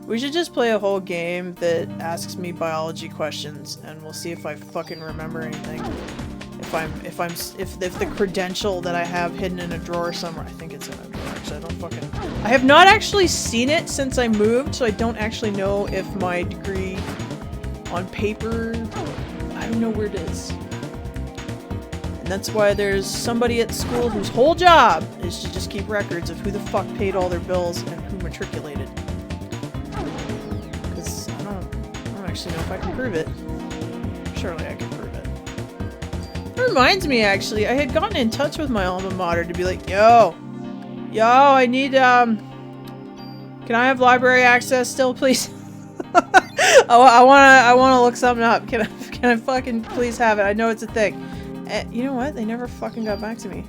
We should just play a whole game that asks me biology questions, and we'll see if I fucking remember anything. If the credential that I have hidden in a drawer somewhere, I think it's in a drawer. Actually, I have not actually seen it since I moved, so I don't actually know if my degree on paper, I don't know where it is. And that's why there's somebody at school whose whole job is to just keep records of who the fuck paid all their bills and who matriculated. Because I don't actually know if I can prove it. Surely I can prove it. It reminds me, actually, I had gotten in touch with my alma mater to be like, yo, I need, can I have library access still, please? I wanna look something up. Can I fucking please have it? I know it's a thing. And you know what? They never fucking got back to me.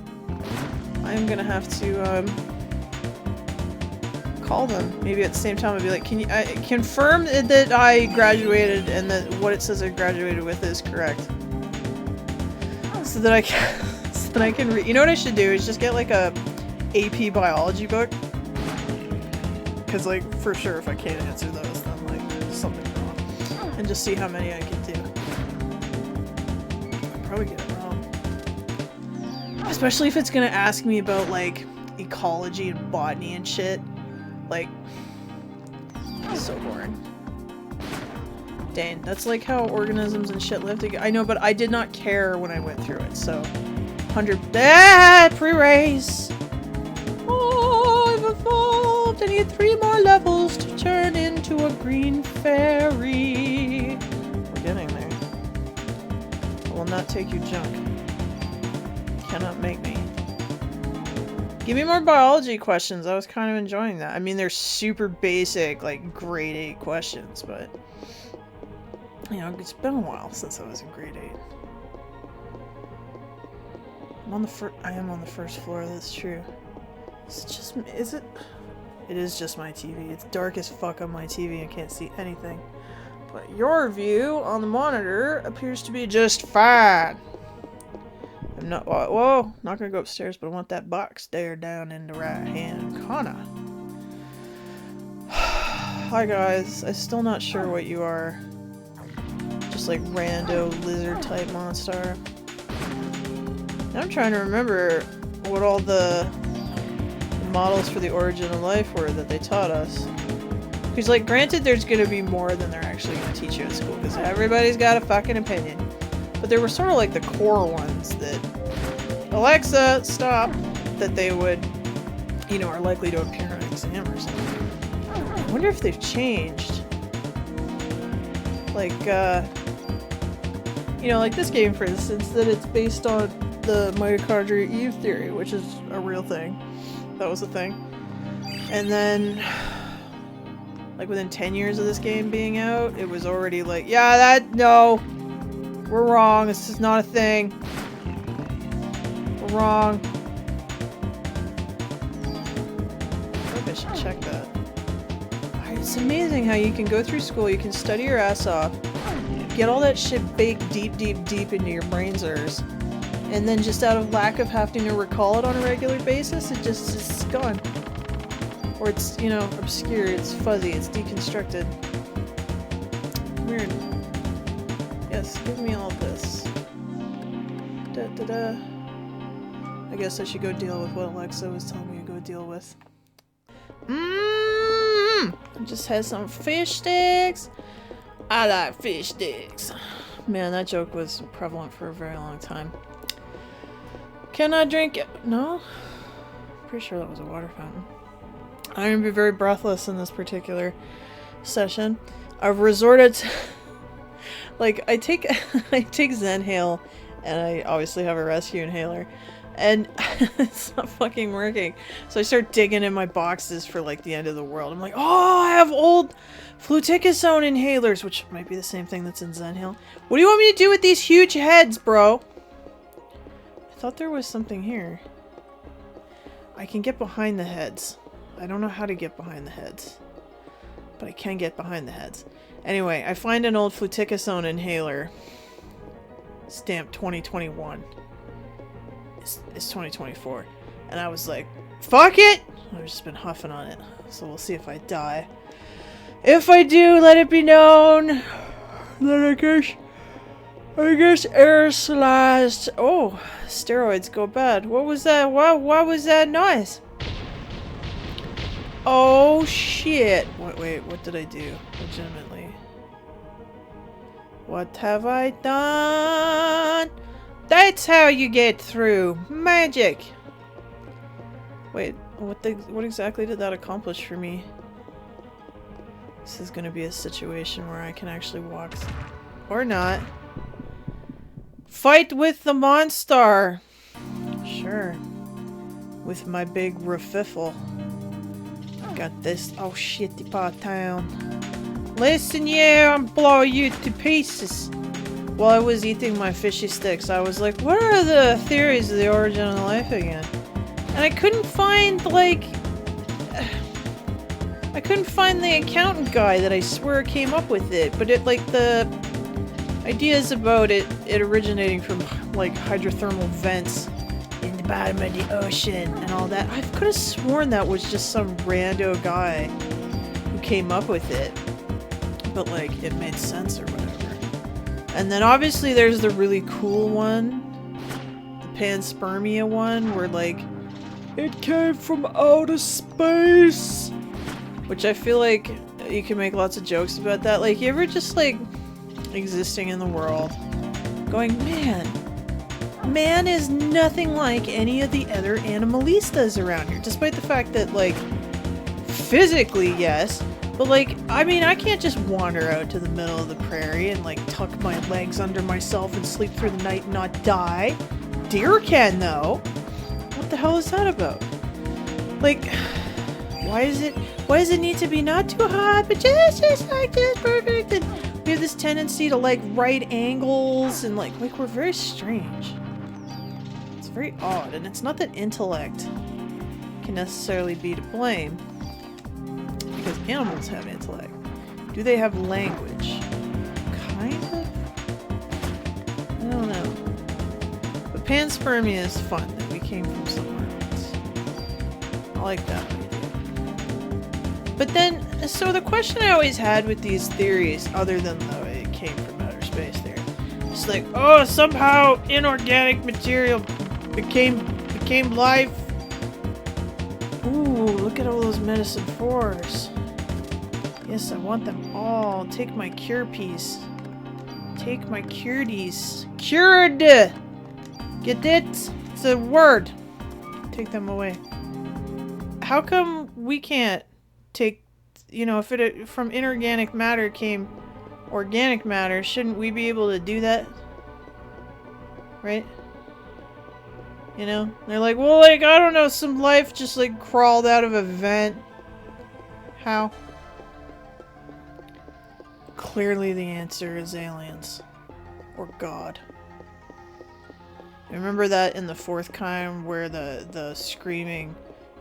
I am gonna have to, call them. Maybe at the same time I'd be like, can you confirm that I graduated and that what it says I graduated with is correct? So that I can read. You know what I should do is just get like a AP biology book. Because like, for sure if I can't answer those, then like there's something wrong. And just see how many I can do. I'll probably get it wrong. Especially if it's gonna ask me about like ecology and botany and shit. Like, it's so boring. Dane, that's like how organisms and shit live together. I know, but I did not care when I went through it, so 100 pre-race. Oh, I've evolved. I need 3 more levels to turn into a green fairy. We're getting there. I will not take your junk. You cannot make me. Give me more biology questions. I was kind of enjoying that. I mean, they're super basic, like grade 8 questions, but you know, it's been a while since I was in grade 8. I am on the first floor, that's true. Is it? It is just my TV. It's dark as fuck on my TV. I can't see anything. But your view on the monitor appears to be just fine. I'm not, whoa, not gonna go upstairs, but I want that box there down in the right hand corner. Hi guys, I'm still not sure what you are. Just like rando lizard type monster. Now I'm trying to remember what all the models for the origin of life were that they taught us. Because like granted there's gonna be more than they're actually gonna teach you in school, because everybody's got a fucking opinion. But there were sort of like the core ones that Alexa, stop, that they would, you know, are likely to appear on an exam or something. I wonder if they've changed. Like, you know, like this game, for instance, that it's based on the mitochondria Eve theory, which is a real thing. That was a thing. And then, like within 10 years of this game being out, it was already like, yeah, no, we're wrong, this is not a thing. We're wrong. I think I should check that. It's amazing how you can go through school, you can study your ass off, get all that shit baked deep into your brainzers, and then just out of lack of having to recall it on a regular basis, it's gone. Or it's, you know, obscure, it's fuzzy, it's deconstructed. Weird. Yes, give me all this. I guess I should go deal with what Alexa was telling me to go deal with. I just had some fish sticks. I like fish sticks. Man, that joke was prevalent for a very long time. Can I drink it? No? Pretty sure that was a water fountain. I'm gonna be very breathless in this particular session. I've resorted to like, I take Zenhale, and I obviously have a rescue inhaler, and it's not fucking working. So I start digging in my boxes for like the end of the world. I'm like, oh, I have old fluticasone inhalers, which might be the same thing that's in Zenhale. What do you want me to do with these huge heads, bro? I thought there was something here. I can get behind the heads. I don't know how to get behind the heads, but I can get behind the heads. Anyway, I find an old fluticasone inhaler. Stamped 2021. It's 2024. And I was like, fuck it! I've just been huffing on it. So we'll see if I die. If I do, let it be known that I guess aerosolized. Oh, steroids go bad. What was that? What was that noise? Oh shit. Wait, what did I do? Legitimately. What have I done? That's how you get through. Magic. Wait, what exactly did that accomplish for me? This is gonna be a situation where I can actually walk or not. Fight with the monster! Sure. With my big refiffle. Got this. Oh shit, the pot town. Listen, yeah, I'm blowing you to pieces. While I was eating my fishy sticks, I was like, what are the theories of the origin of life again? And I couldn't find, like... I couldn't find the accountant guy that I swear came up with it, but it, like, the ideas about it originating from, like, hydrothermal vents in the bottom of the ocean and all that. I could have sworn that was just some rando guy who came up with it, but, like, it made sense or whatever. And then, obviously, there's the really cool one, the panspermia one, where, like, it came from outer space! Which I feel like you can make lots of jokes about that. Like, you ever just, like, existing in the world, going, man is nothing like any of the other animalistas around here. Despite the fact that, like, physically, yes, but, like, I mean, I can't just wander out to the middle of the prairie and, like, tuck my legs under myself and sleep through the night and not die. Deer can, though. What the hell is that about? Like... Why does it need to be not too hot, but just like this, perfect? And we have this tendency to, like, right angles and, like, we're very strange. It's very odd, and it's not that intellect can necessarily be to blame, because animals have intellect. Do they have language? Kind of? I don't know. But panspermia is fun, that we came from somewhere else. I like that idea. But then, so the question I always had with these theories, other than though it came from outer space there, it's like, oh, somehow inorganic material became life. Ooh, look at all those medicine 4s. Yes, I want them all. Take my cure piece. Take my curities. Cured! Get it? It's a word. Take them away. How come we can't take, you know, if it from inorganic matter came organic matter, shouldn't we be able to do that? Right? You know? They're like, well, like, I don't know, some life just, like, crawled out of a vent. How? Clearly the answer is aliens. Or God. Remember that in the fourth kind where the screaming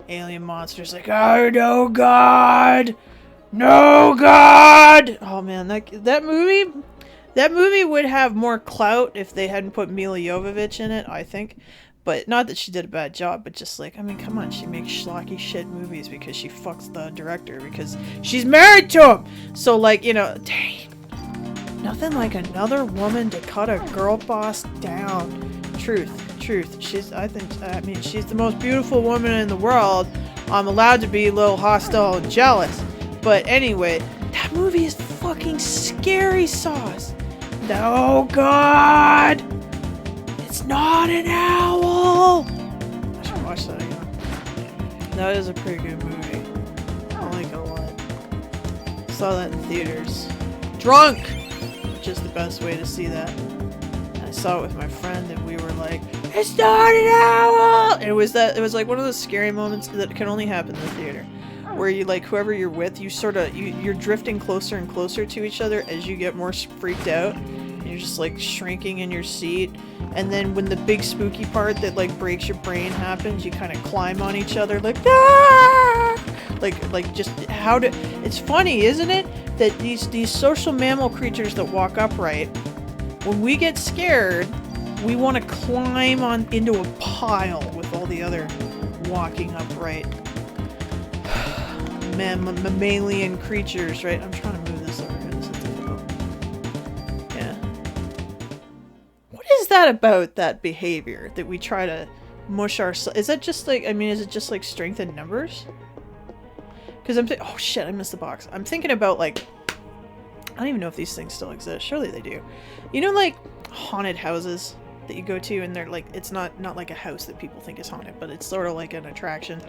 alien monster's like, oh, no God! No God! Oh man, that movie would have more clout if they hadn't put Mila Jovovich in it, I think. But not that she did a bad job, but just like, I mean, come on, she makes schlocky shit movies because she fucks the director because she's married to him! So like, you know, dang. Nothing like another woman to cut a girl boss down. Truth. She's the most beautiful woman in the world. I'm allowed to be a little hostile and jealous. But anyway, that movie is fucking scary sauce. Oh God! It's not an owl! I should watch that again. That is a pretty good movie. I like it a lot. Saw that in theaters. Drunk! Which is the best way to see that. And I saw it with my friend and we were like, it's not an owl! And it was like one of those scary moments that can only happen in the theater. Where you, like, whoever you're with, you're drifting closer and closer to each other as you get more freaked out. And you're just, like, shrinking in your seat. And then when the big spooky part that, like, breaks your brain happens, you kind of climb on each other, like, ah! Like, just how to... It's funny, isn't it? That these social mammal creatures that walk upright, when we get scared, we want to climb on into a pile with all the other walking upright. Mammalian creatures, right? I'm trying to move this over here. This is difficult. Yeah. What is that about, that behavior that we try to mush ourselves? Is that just like, I mean, is it just like strength in numbers? Because oh shit, I missed the box. I'm thinking about like, I don't even know if these things still exist. Surely they do. You know, like haunted houses that you go to and they're like, it's not like a house that people think is haunted, but it's sort of like an attraction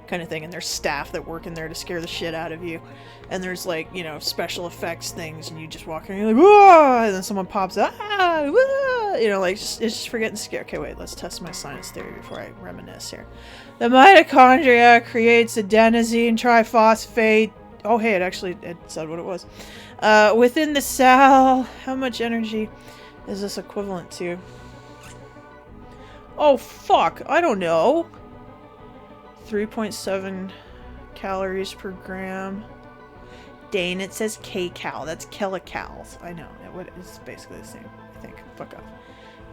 kind of thing, and there's staff that work in there to scare the shit out of you, and there's like, you know, special effects things, and you just walk in and you're like, whoa, and then someone pops up, whoa, you know, like, it's just for getting scared. Okay, wait, let's test my science theory before I reminisce here. The mitochondria creates adenosine triphosphate. Oh hey, it said what it was. Within the cell. How much energy is this equivalent to? Oh fuck, I don't know. 3.7 calories per gram. Dane, it says kcal. That's kilocalories. I know. It's basically the same, I think. Fuck off.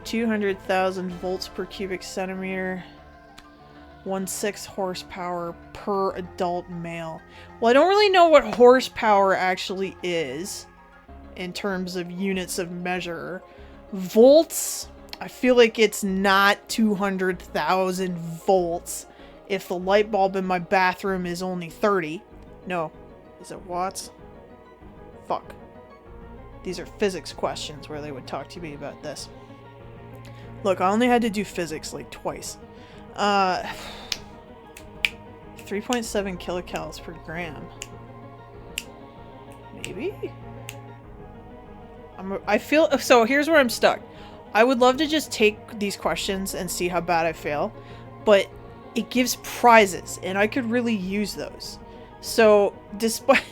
200,000 volts per cubic centimeter. 1/6 horsepower per adult male. Well, I don't really know what horsepower actually is in terms of units of measure. Volts, I feel like it's not 200,000 volts. If the light bulb in my bathroom is only 30. No. Is it watts? Fuck. These are physics questions where they would talk to me about this. Look, I only had to do physics like twice. 3.7 kilocalories per gram. Maybe? I feel... So here's where I'm stuck. I would love to just take these questions and see how bad I fail. But... it gives prizes, and I could really use those. So, despite...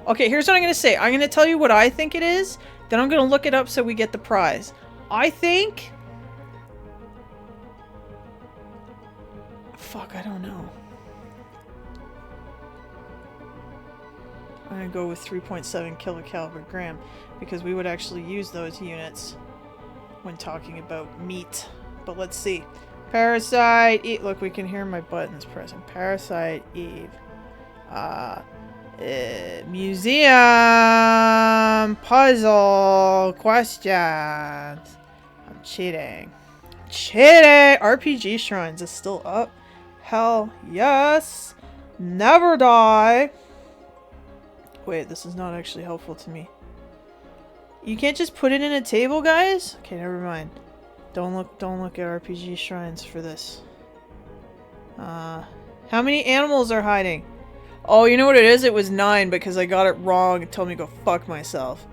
Okay, here's what I'm going to say. I'm going to tell you what I think it is, then I'm going to look it up so we get the prize. I think... Fuck, I don't know. I'm going to go with 3.7 kilocalories per gram, because we would actually use those units when talking about meat. But let's see. Parasite Eve. Look, we can hear my buttons pressing. Parasite Eve. Museum puzzle questions. I'm cheating. Cheating! RPG Shrines is still up. Hell yes. Never die. Wait, this is not actually helpful to me. You can't just put it in a table, guys? Okay, never mind. Don't look at RPG Shrines for this. How many animals are hiding? Oh, you know what it is? It was 9 because I got it wrong. It told me to go fuck myself.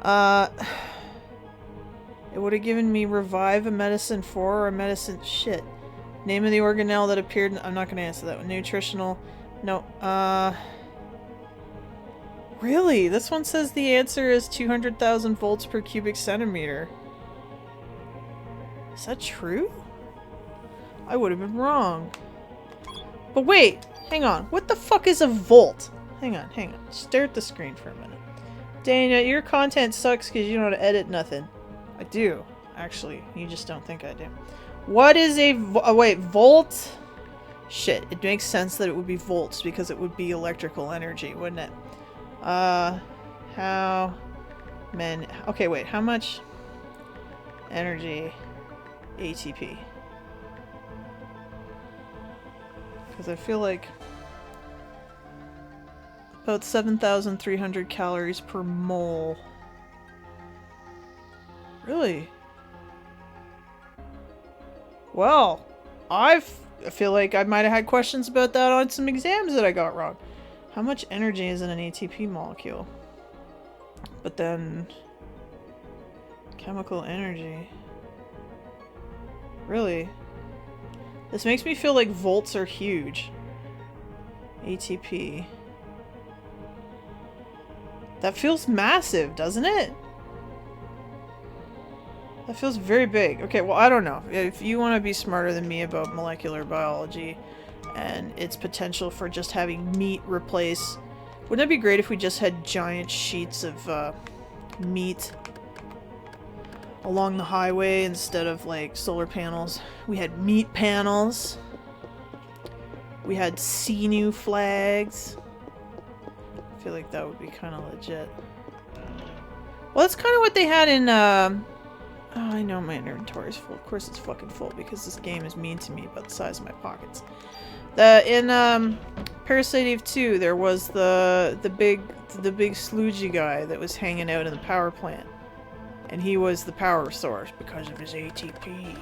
It would have given me revive a medicine 4 or a medicine... Shit. Name of the organelle that appeared... I'm not going to answer that one. Nutritional... No. Really? This one says the answer is 200,000 volts per cubic centimeter. Is that true? I would have been wrong. But wait, hang on. What the fuck is a volt? Hang on. Stare at the screen for a minute. Dana, your content sucks because you don't edit nothing. I do, actually. You just don't think I do. What is a wait, volt? Shit, it makes sense that it would be volts because it would be electrical energy, wouldn't it? How many... Okay, wait, how much energy... ATP. Because I feel like about 7,300 calories per mole. Really? Well, I feel like I might have had questions about that on some exams that I got wrong. How much energy is in an ATP molecule? But then... chemical energy... Really? This makes me feel like volts are huge. ATP. That feels massive, doesn't it? That feels very big. Okay, well, I don't know. If you want to be smarter than me about molecular biology and its potential for just having meat replace... Wouldn't it be great if we just had giant sheets of meat along the highway instead of like solar panels? We had meat panels. We had sinew flags. I feel like that would be kind of legit. Well, that's kind of what they had in, oh, I know my inventory is full. Of course it's fucking full because this game is mean to me about the size of my pockets. In Parasite 2, there was the big sloogey guy that was hanging out in the power plant. And he was the power source because of his ATP.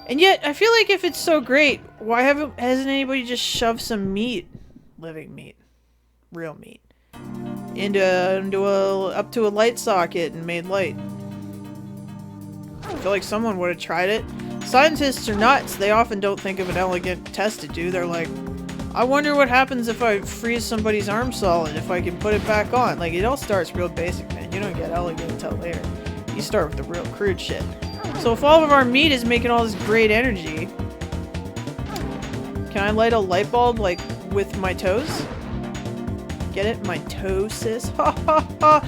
And yet, I feel like if it's so great, why hasn't anybody just shoved some meat, living meat, real meat, up to a light socket and made light? I feel like someone would have tried it. Scientists are nuts. They often don't think of an elegant test to do. They're like, I wonder what happens if I freeze somebody's arm solid, if I can put it back on. Like, it all starts real basic, man. You don't get elegant until later. You start with the real crude shit. So if all of our meat is making all this great energy, can I light a light bulb, like, with my toes? Get it? My toe, sis? Ha ha ha!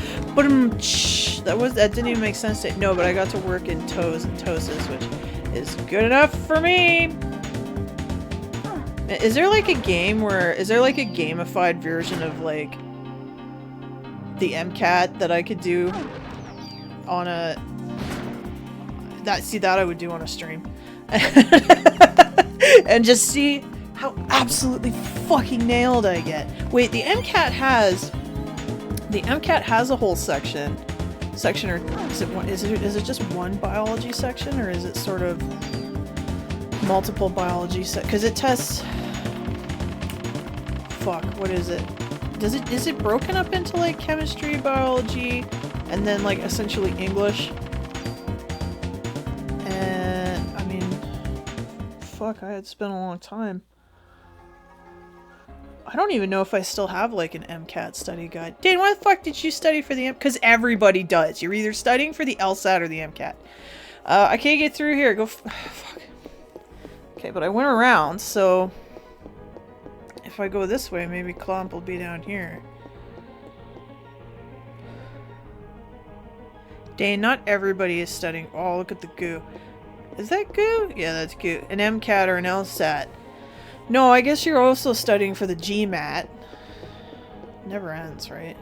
That didn't even make sense to no, but I got to work in toes and toesis, which is good enough for me! Is there like a game where, is there like a gamified version of like the MCAT that I could do on a, that I would do on a stream. And just see how absolutely fucking nailed I get. Wait, the MCAT has a whole section or is it just one biology section, or is it sort of multiple biology because it tests, fuck, what is it? Is it broken up into like chemistry, biology, and then like essentially English? And I mean, fuck, I had spent a long time. I don't even know if I still have like an MCAT study guide. Dane, why the fuck did you study for the because everybody does. You're either studying for the LSAT or the MCAT. I can't get through here. Go fuck. Okay, but I went around, so if I go this way, maybe Clump will be down here. Dane, not everybody is studying. Oh, look at the goo. Is that goo? Yeah, that's goo. An MCAT or an LSAT. No, I guess you're also studying for the GMAT. Never ends, right?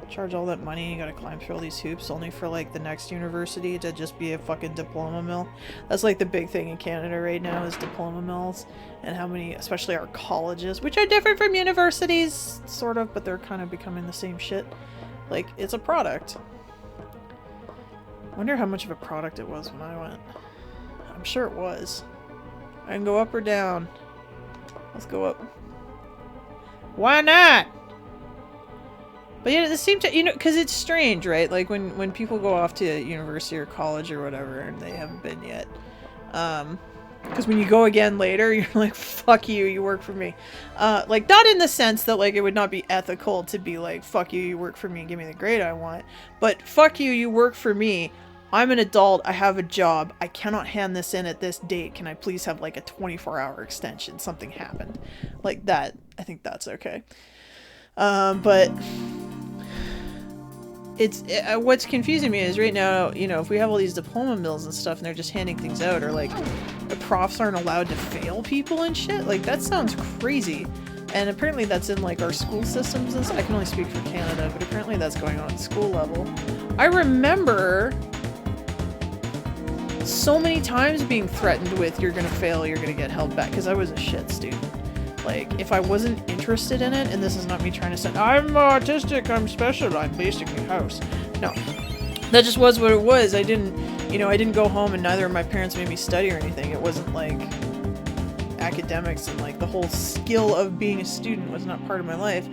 Charge all that money, you gotta climb through all these hoops only for like the next university to just be a fucking diploma mill. That's like the big thing in Canada right now is diploma mills, and how many, especially our colleges, which are different from universities, sort of, but they're kind of becoming the same shit. Like, it's a product. I wonder how much of a product it was when I went. I'm sure it was. I can go up or down. Let's go up. Why not? But yeah, it seemed to, you know, because it's strange, right? Like when people go off to university or college or whatever and they haven't been yet. Because when you go again later, you're like, fuck you, you work for me. Like, not in the sense that, like, it would not be ethical to be like, fuck you, you work for me and give me the grade I want. But fuck you, you work for me. I'm an adult, I have a job, I cannot hand this in at this date, can I please have like a 24-hour extension, something happened. Like that, I think that's okay. But what's confusing me is right now, you know, if we have all these diploma mills and stuff and they're just handing things out, or like the profs aren't allowed to fail people and shit, like that sounds crazy. And apparently that's in like our school systems and stuff. I can only speak for Canada, but apparently that's going on at school level. I remember so many times being threatened with, you're gonna fail, you're gonna get held back, because I was a shit student. Like, if I wasn't interested in it, and this is not me trying to say, I'm autistic, I'm special, I'm basically house. No. That just was what it was. I didn't, you know, I didn't go home and neither of my parents made me study or anything. It wasn't like academics and like the whole skill of being a student was not part of my life.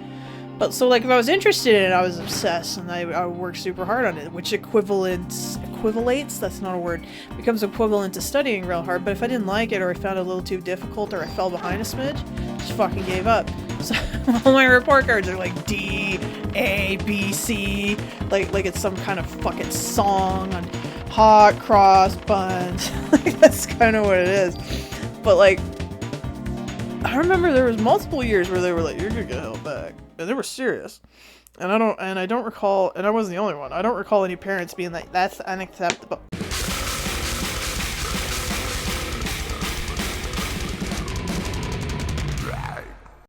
But so like if I was interested in it, I was obsessed and I would work super hard on it, which equivalates, that's not a word, becomes equivalent to studying real hard. But if I didn't like it or I found it a little too difficult or I fell behind a smidge, just fucking gave up. So all my report cards are like D, A, B, C, like it's some kind of fucking song on hot cross buns. Like that's kind of what it is. But like, I remember there was multiple years where they were like, you're gonna get held back. And they were serious. And I don't recall, and I wasn't the only one, I don't recall any parents being like, that's unacceptable.